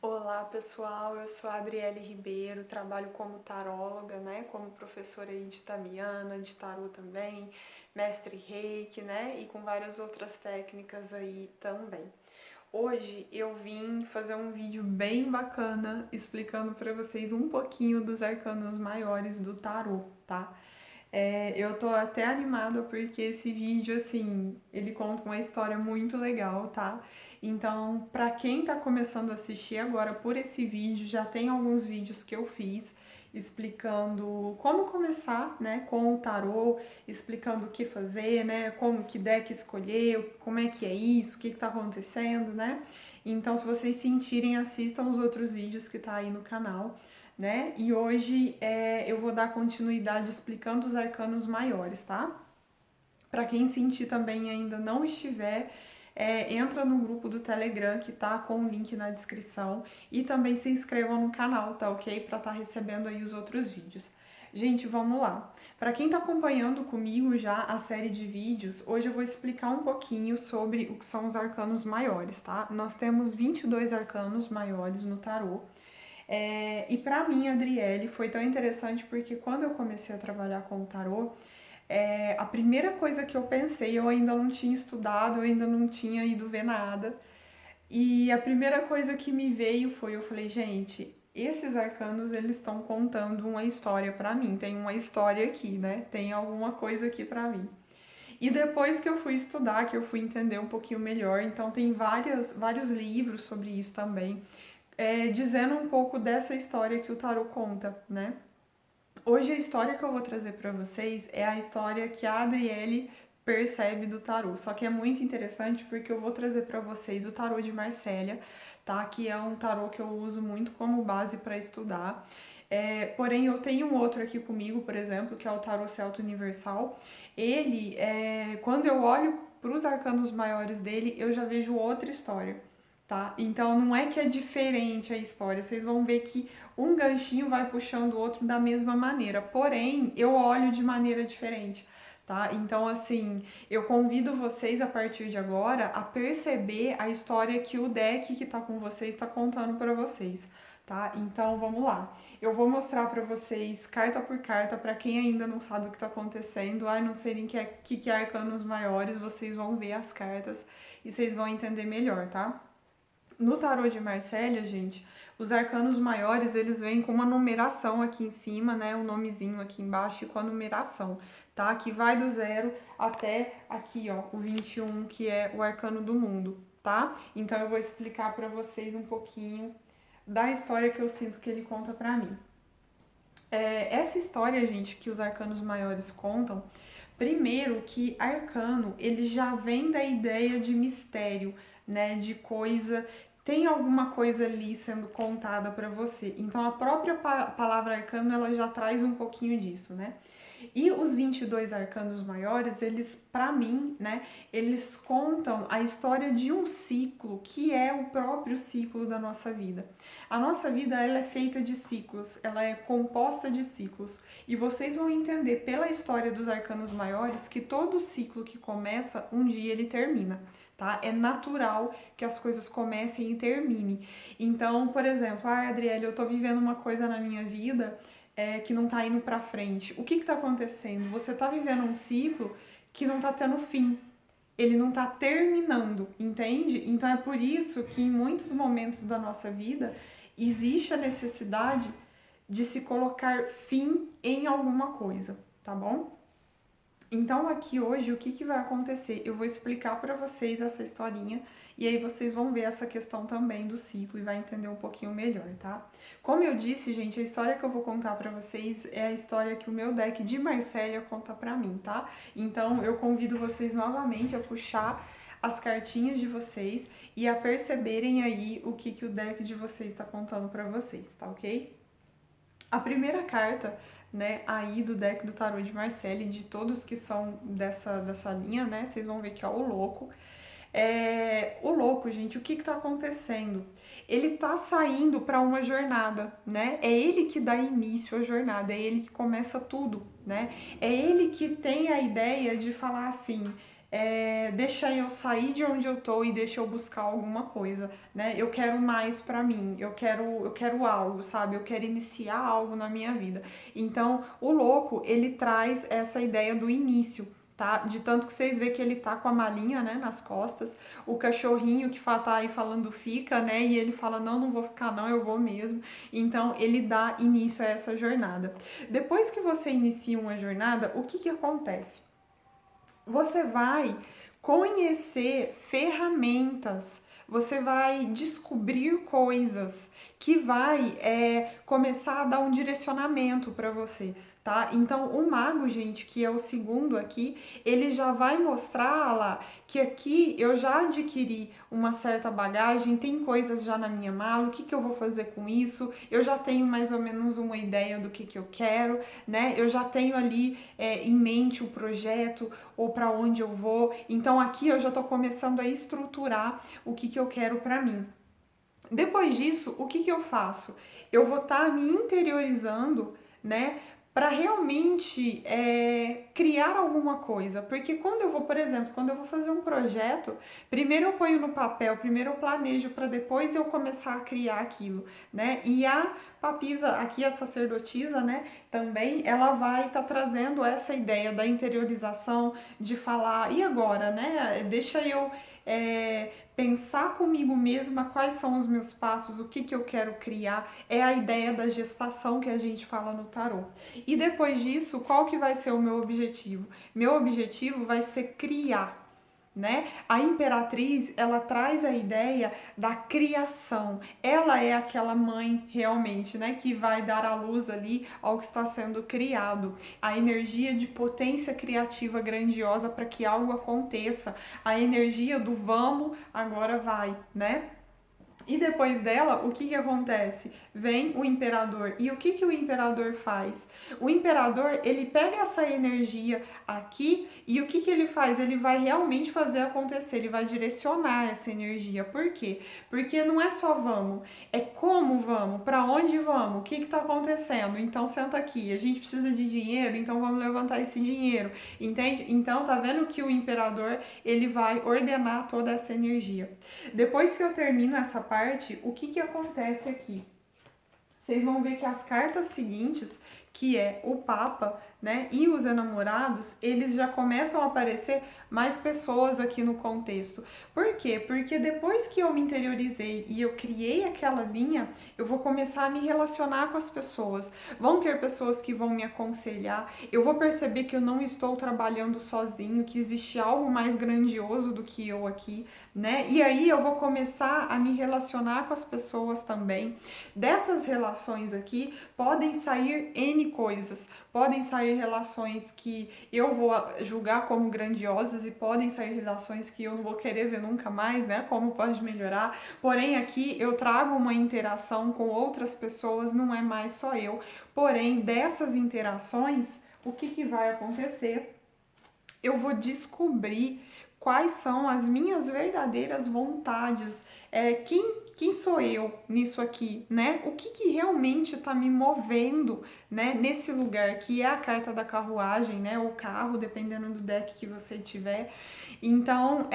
Olá pessoal, eu sou a Adriele Ribeiro, trabalho como taróloga, né, como professora aí de Tamiana, de tarô também, mestre Reiki, né, e com várias outras técnicas aí também. Hoje eu vim fazer um vídeo bem bacana explicando para vocês um pouquinho dos arcanos maiores do tarô, tá? Eu tô até animada porque esse vídeo, assim, ele conta uma história muito legal, tá? Então, pra quem tá começando a assistir agora por esse vídeo, já tem alguns vídeos que eu fiz explicando como começar, né, com o tarô, explicando o que fazer, né, como que deck escolher, como é que é isso, o que que tá acontecendo, né? Então, se vocês sentirem, assistam os outros vídeos que tá aí no canal, né? E hoje eu vou dar continuidade explicando os arcanos maiores, tá? Para quem sentir também ainda não estiver, entra no grupo do Telegram que tá com o link na descrição e também se inscrevam no canal, tá ok? Para estar recebendo aí os outros vídeos. Gente, vamos lá. Para quem está acompanhando comigo já a série de vídeos, hoje eu vou explicar um pouquinho sobre o que são os arcanos maiores, tá? Nós temos 22 arcanos maiores no tarô. E para mim, Adriele, foi tão interessante porque quando eu comecei a trabalhar com o tarô, a primeira coisa que eu pensei, eu ainda não tinha estudado, eu ainda não tinha ido ver nada. E a primeira coisa que me veio foi, eu falei, gente, esses arcanos, eles estão contando uma história para mim. Tem uma história aqui, né? Tem alguma coisa aqui para mim. E depois que eu fui estudar, que eu fui entender um pouquinho melhor, então tem vários livros sobre isso também dizendo um pouco dessa história que o tarot conta, né? Hoje a história que eu vou trazer para vocês é a história que a Adriele percebe do tarot. Só que é muito interessante porque eu vou trazer para vocês o tarot de Marsella, tá? Que é um tarot que eu uso muito como base para estudar. Porém, eu tenho um outro aqui comigo, por exemplo, que é o tarot celta universal. Ele, quando eu olho para os arcanos maiores dele, eu já vejo outra história, tá? Então não é que é diferente a história, vocês vão ver que um ganchinho vai puxando o outro da mesma maneira, porém eu olho de maneira diferente, tá? Então assim, eu convido vocês a partir de agora a perceber a história que o deck que tá com vocês está contando para vocês. Tá? Então vamos lá. Eu vou mostrar para vocês carta por carta para quem ainda não sabe o que está acontecendo. Ai, não sei nem que é arcanos maiores, vocês vão ver as cartas e vocês vão entender melhor, tá? No tarô de Marsella, gente, os arcanos maiores, eles vêm com uma numeração aqui em cima, né, um nomezinho aqui embaixo e com a numeração, tá? Que vai do 0 até aqui, ó, o 21, que é o arcano do mundo, tá? Então eu vou explicar para vocês um pouquinho da história que eu sinto que ele conta para mim. Essa história, gente, que os arcanos maiores contam, primeiro que arcano, ele já vem da ideia de mistério, né, de coisa, tem alguma coisa ali sendo contada para você. Então a própria palavra arcano, ela já traz um pouquinho disso, né? E os 22 arcanos maiores, eles, para mim, né, eles contam a história de um ciclo, que é o próprio ciclo da nossa vida. A nossa vida, ela é feita de ciclos, ela é composta de ciclos. E vocês vão entender pela história dos arcanos maiores que todo ciclo que começa, um dia ele termina. Tá? É natural que as coisas comecem e terminem. Então, por exemplo, Adriele, eu tô vivendo uma coisa na minha vida que não tá indo pra frente. O que que tá acontecendo? Você tá vivendo um ciclo que não tá tendo fim. Ele não tá terminando, entende? Então é por isso que em muitos momentos da nossa vida existe a necessidade de se colocar fim em alguma coisa, tá bom? Então aqui hoje o que que vai acontecer? Eu vou explicar para vocês essa historinha e aí vocês vão ver essa questão também do ciclo e vai entender um pouquinho melhor, tá? Como eu disse, gente, a história que eu vou contar para vocês é a história que o meu deck de Marsella conta para mim, tá? Então eu convido vocês novamente a puxar as cartinhas de vocês e a perceberem aí o que que o deck de vocês está contando para vocês, tá ok? A primeira carta, né, aí do deck do tarô de Marsella e de todos que são dessa linha, né, vocês vão ver que é o louco. O louco, gente, o que tá acontecendo? Ele tá saindo para uma jornada, né? É ele que dá início à jornada, é ele que começa tudo, né? É ele que tem a ideia de falar assim, deixa eu sair de onde eu tô e deixa eu buscar alguma coisa, né? Eu quero mais pra mim, eu quero algo, sabe? Eu quero iniciar algo na minha vida. Então, o louco, ele traz essa ideia do início. Tá? De tanto que vocês veem que ele tá com a malinha, né, nas costas, o cachorrinho que tá aí falando fica, né, e ele fala, não, não vou ficar não, eu vou mesmo. Então, ele dá início a essa jornada. Depois que você inicia uma jornada, o que acontece? Você vai conhecer ferramentas, você vai descobrir coisas que vai começar a dar um direcionamento para você, tá? Então, o mago, gente, que é o segundo aqui, ele já vai mostrar lá que aqui eu já adquiri uma certa bagagem, tem coisas já na minha mala, o que eu vou fazer com isso? Eu já tenho mais ou menos uma ideia do que eu quero, né? Eu já tenho ali em mente o projeto ou para onde eu vou. Então, aqui eu já tô começando a estruturar o que eu quero para mim. Depois disso, o que eu faço? Eu vou estar me interiorizando, né, para realmente criar alguma coisa. Porque quando eu vou, por exemplo, quando eu vou fazer um projeto, primeiro eu ponho no papel, primeiro eu planejo para depois eu começar a criar aquilo, né? E a Papisa, aqui a sacerdotisa, né, também, ela vai estar trazendo essa ideia da interiorização, de falar, e agora, né? Deixa eu pensar comigo mesma quais são os meus passos, o que eu quero criar, é a ideia da gestação que a gente fala no tarô. E depois disso, qual que vai ser o meu objetivo? Meu objetivo vai ser criar, né? A imperatriz, ela traz a ideia da criação. Ela é aquela mãe realmente, né, que vai dar à luz ali ao que está sendo criado. A energia de potência criativa grandiosa para que algo aconteça. A energia do vamos, agora vai, né? E depois dela, o que acontece? Vem o imperador. E o que o imperador faz? O imperador, ele pega essa energia aqui e o que ele faz? Ele vai realmente fazer acontecer, ele vai direcionar essa energia. Por quê? Porque não é só vamos, é como vamos, para onde vamos, o que está acontecendo. Então senta aqui, a gente precisa de dinheiro, então vamos levantar esse dinheiro, entende? Então tá vendo que o imperador, ele vai ordenar toda essa energia. Depois que eu termino essa parte, o que acontece aqui? Vocês vão ver que as cartas seguintes, que é o Papa, né, e os enamorados, eles já começam a aparecer mais pessoas aqui no contexto. Por quê? Porque depois que eu me interiorizei e eu criei aquela linha, eu vou começar a me relacionar com as pessoas. Vão ter pessoas que vão me aconselhar, eu vou perceber que eu não estou trabalhando sozinho, que existe algo mais grandioso do que eu aqui, né? E aí eu vou começar a me relacionar com as pessoas também. Dessas relações aqui, podem sair N coisas, podem sair relações que eu vou julgar como grandiosas e podem sair relações que eu não vou querer ver nunca mais, né? Como pode melhorar. Porém, aqui eu trago uma interação com outras pessoas, não é mais só eu. Porém, dessas interações, o que vai acontecer? Eu vou descobrir quais são as minhas verdadeiras vontades, quem sou eu nisso aqui, né? O que realmente está me movendo, né? Nesse lugar que é a carta da carruagem, né? O carro, dependendo do deck que você tiver. Então,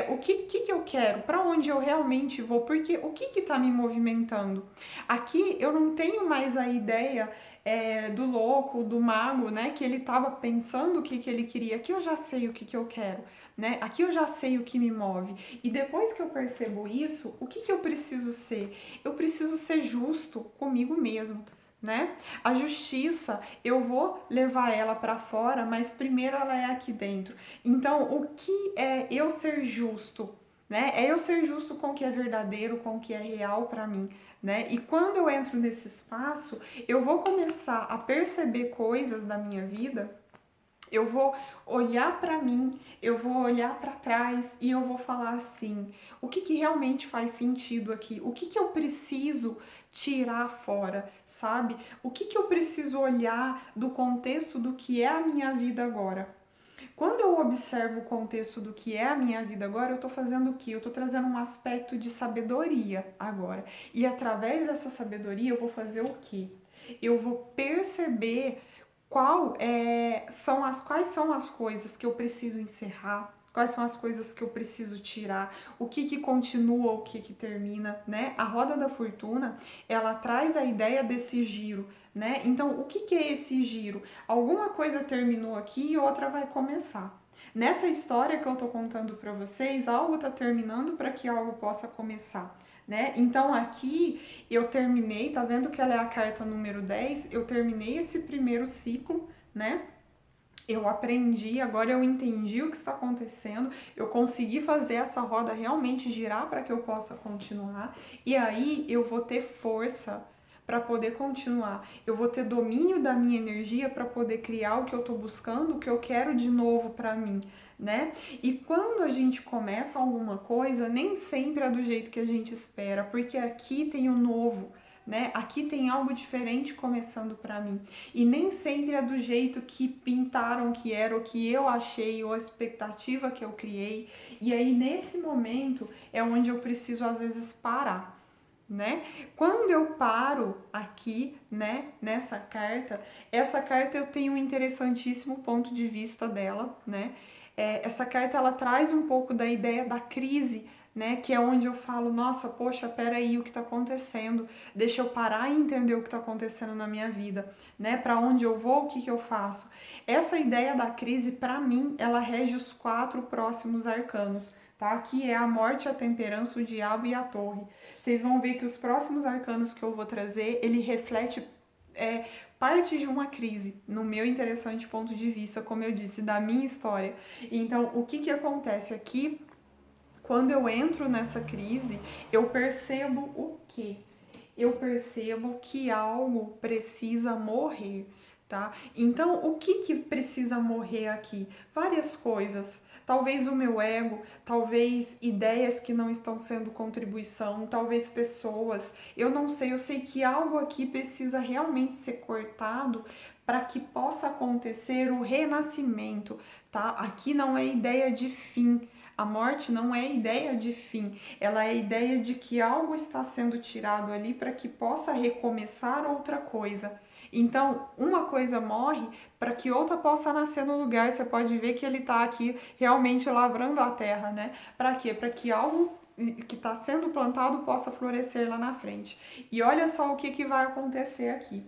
o que eu quero? Para onde eu realmente vou? Porque o que está me movimentando? Aqui eu não tenho mais a ideia do louco, do mago, né? Que ele estava pensando o que ele queria. Aqui eu já sei o que eu quero, né? Aqui eu já sei o que me move. E depois que eu percebo isso, o que eu preciso ser? Eu preciso ser justo comigo mesmo, né? A justiça, eu vou levar ela para fora, mas primeiro ela é aqui dentro. Então, o que é eu ser justo? Né? É eu ser justo com o que é verdadeiro, com o que é real para mim, né? E quando eu entro nesse espaço, eu vou começar a perceber coisas da minha vida, eu vou olhar para mim, eu vou olhar para trás e eu vou falar assim: o que realmente faz sentido aqui? O que eu preciso tirar fora, sabe? O que eu preciso olhar do contexto do que é a minha vida agora? Quando eu observo o contexto do que é a minha vida agora, eu tô fazendo o quê? Eu tô trazendo um aspecto de sabedoria agora. E através dessa sabedoria eu vou fazer o quê? Eu vou perceber quais são as coisas que eu preciso encerrar, Quais são as coisas que eu preciso tirar? O que continua, o que termina, né? A roda da fortuna, ela traz a ideia desse giro, né? Então, o que é esse giro? Alguma coisa terminou aqui e outra vai começar. Nessa história que eu tô contando para vocês, algo tá terminando para que algo possa começar, né? Então, aqui eu terminei, tá vendo que ela é a carta número 10? Eu terminei esse primeiro ciclo, né? Eu aprendi, agora eu entendi o que está acontecendo, eu consegui fazer essa roda realmente girar para que eu possa continuar, e aí eu vou ter força para poder continuar, eu vou ter domínio da minha energia para poder criar o que eu estou buscando, o que eu quero de novo para mim, né? E quando a gente começa alguma coisa, nem sempre é do jeito que a gente espera, porque aqui tem o novo, né? Aqui tem algo diferente começando para mim. E nem sempre é do jeito que pintaram que era, o que eu achei, ou a expectativa que eu criei. E aí, nesse momento, é onde eu preciso, às vezes, parar, né? Quando eu paro aqui, né, nessa carta, essa carta eu tenho um interessantíssimo ponto de vista dela, né? Essa carta, ela traz um pouco da ideia da crise, né, que é onde eu falo, nossa, poxa, peraí, o que tá acontecendo? Deixa eu parar e entender o que tá acontecendo na minha vida, né? Para onde eu vou, o que eu faço? Essa ideia da crise, para mim, ela rege os 4 próximos arcanos, tá? Que é a morte, a temperança, o diabo e a torre. Vocês vão ver que os próximos arcanos que eu vou trazer, ele reflete parte de uma crise, no meu interessante ponto de vista, como eu disse, da minha história. Então, o que acontece aqui? Quando eu entro nessa crise, eu percebo o quê? Eu percebo que algo precisa morrer, tá? Então, o que precisa morrer aqui? Várias coisas. Talvez o meu ego, talvez ideias que não estão sendo contribuição, talvez pessoas. Eu não sei, eu sei que algo aqui precisa realmente ser cortado para que possa acontecer o renascimento, tá? Aqui não é ideia de fim. A morte não é ideia de fim, ela é ideia de que algo está sendo tirado ali para que possa recomeçar outra coisa. Então, uma coisa morre para que outra possa nascer no lugar. Você pode ver que ele está aqui realmente lavrando a terra, né? Para quê? Para que algo que está sendo plantado possa florescer lá na frente. E olha só o que vai acontecer aqui.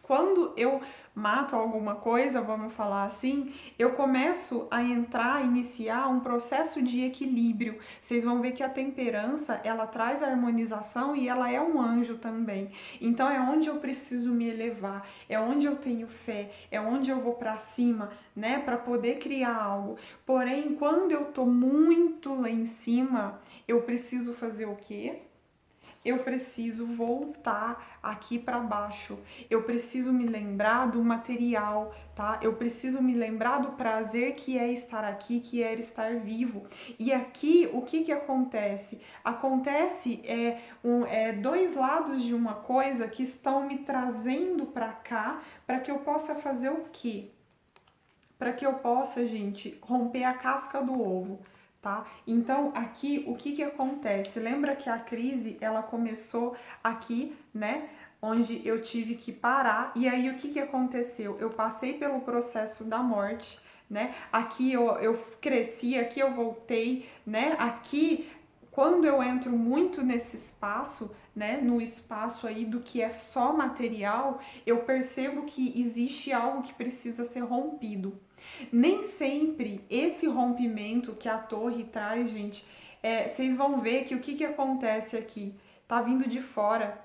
Quando eu mato alguma coisa, vamos falar assim, eu começo a iniciar um processo de equilíbrio. Vocês vão ver que a temperança, ela traz a harmonização e ela é um anjo também. Então é onde eu preciso me elevar, é onde eu tenho fé, é onde eu vou para cima, né, para poder criar algo. Porém, quando eu tô muito lá em cima, eu preciso fazer o quê? Eu preciso voltar aqui para baixo. Eu preciso me lembrar do material, tá? Eu preciso me lembrar do prazer que é estar aqui, que é estar vivo. E aqui, o que acontece? Acontece dois lados de uma coisa que estão me trazendo para cá, para que eu possa fazer o quê? Para que eu possa, gente, romper a casca do ovo. Tá? Então, aqui, o que acontece? Lembra que a crise, ela começou aqui, né? Onde eu tive que parar. E aí, o que aconteceu? Eu passei pelo processo da morte, né? Aqui eu cresci, aqui eu voltei, né? Aqui, quando eu entro muito nesse espaço, né? No espaço aí do que é só material, eu percebo que existe algo que precisa ser rompido. Nem sempre esse rompimento que a torre traz, gente, vocês vão ver que o que acontece aqui tá vindo de fora.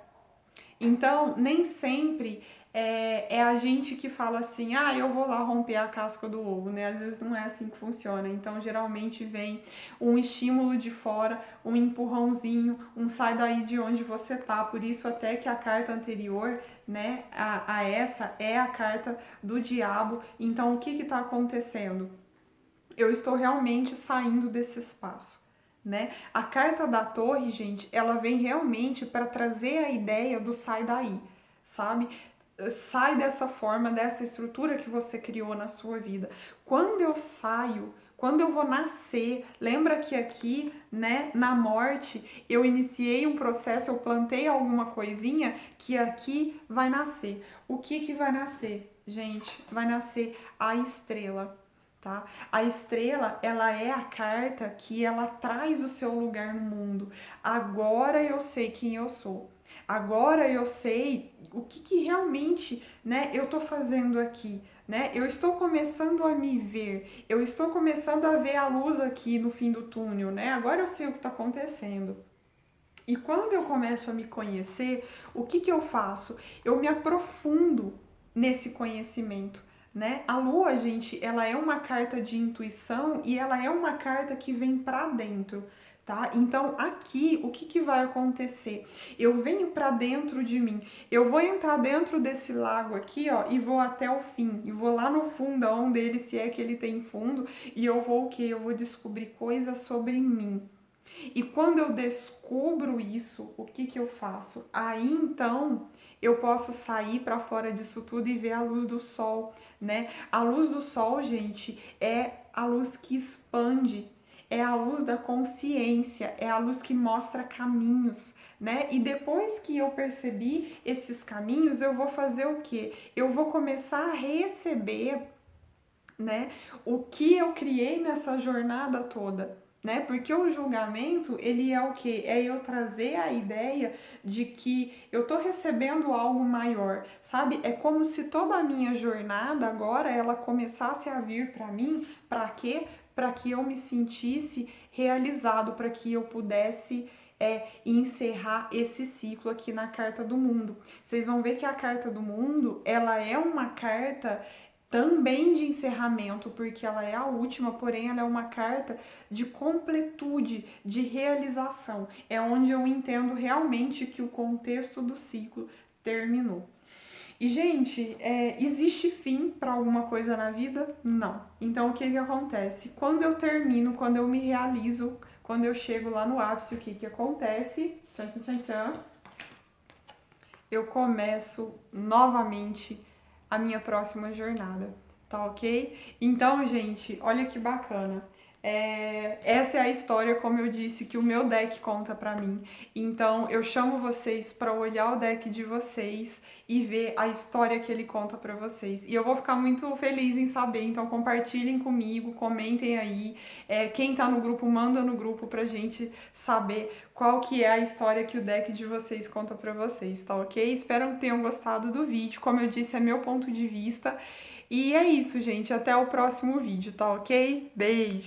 Então, nem sempre é a gente que fala assim, ah, eu vou lá romper a casca do ovo, né? Às vezes não é assim que funciona. Então, geralmente vem um estímulo de fora, um empurrãozinho, um sai daí de onde você tá. Por isso até que a carta anterior, né, a essa é a carta do diabo. Então, o que tá acontecendo? Eu estou realmente saindo desse espaço. Né? A carta da torre, gente, ela vem realmente para trazer a ideia do sai daí, sabe? Sai dessa forma, dessa estrutura que você criou na sua vida. Quando eu saio, quando eu vou nascer, lembra que aqui, né, na morte, eu iniciei um processo, eu plantei alguma coisinha que aqui vai nascer. O que vai nascer? Gente, vai nascer a estrela. tá? A estrela, ela é a carta que ela traz o seu lugar no mundo. Agora eu sei quem eu sou. Agora eu sei o que realmente, né, eu tô fazendo aqui, né? Eu estou começando a me ver. Eu estou começando a ver a luz aqui no fim do túnel, né? Agora eu sei o que está acontecendo. E quando eu começo a me conhecer, o que eu faço? Eu me aprofundo nesse conhecimento, né? A lua, gente, ela é uma carta de intuição e ela é uma carta que vem para dentro, tá? Então, aqui, o que vai acontecer? Eu venho para dentro de mim. Eu vou entrar dentro desse lago aqui, ó, e vou até o fim. E vou lá no fundo, onde ele, se é que ele tem fundo, e eu vou o quê? Eu vou descobrir coisas sobre mim. E quando eu descubro isso, o que eu faço? Aí então eu posso sair para fora disso tudo e ver a luz do sol, né? A luz do sol, gente, é a luz que expande, é a luz da consciência, é a luz que mostra caminhos, né? E depois que eu percebi esses caminhos, eu vou fazer o quê? Eu vou começar a receber, né, o que eu criei nessa jornada toda, né? Porque o julgamento, ele é o quê? É eu trazer a ideia de que eu tô recebendo algo maior, sabe? É como se toda a minha jornada agora ela começasse a vir para mim, para quê? Para que eu me sentisse realizado, para que eu pudesse encerrar esse ciclo aqui na carta do mundo. Vocês vão ver que a carta do mundo, ela é uma carta também de encerramento, porque ela é a última, porém ela é uma carta de completude, de realização. É onde eu entendo realmente que o contexto do ciclo terminou. E, gente, existe fim para alguma coisa na vida? Não. Então, o que acontece? Quando eu termino, quando eu me realizo, quando eu chego lá no ápice, o que acontece? Tchan, tchan, tchan, tchan. Eu começo novamente a minha próxima jornada, tá ok? Então, gente, olha que bacana. Essa é a história, como eu disse, que o meu deck conta pra mim. Então, eu chamo vocês para olhar o deck de vocês e ver a história que ele conta pra vocês. E eu vou ficar muito feliz em saber. Então, compartilhem comigo, comentem aí. Quem tá no grupo, manda no grupo pra gente saber qual que é a história que o deck de vocês conta pra vocês, tá ok? Espero que tenham gostado do vídeo. Como eu disse, é meu ponto de vista. E é isso, gente. Até o próximo vídeo, tá ok? Beijo!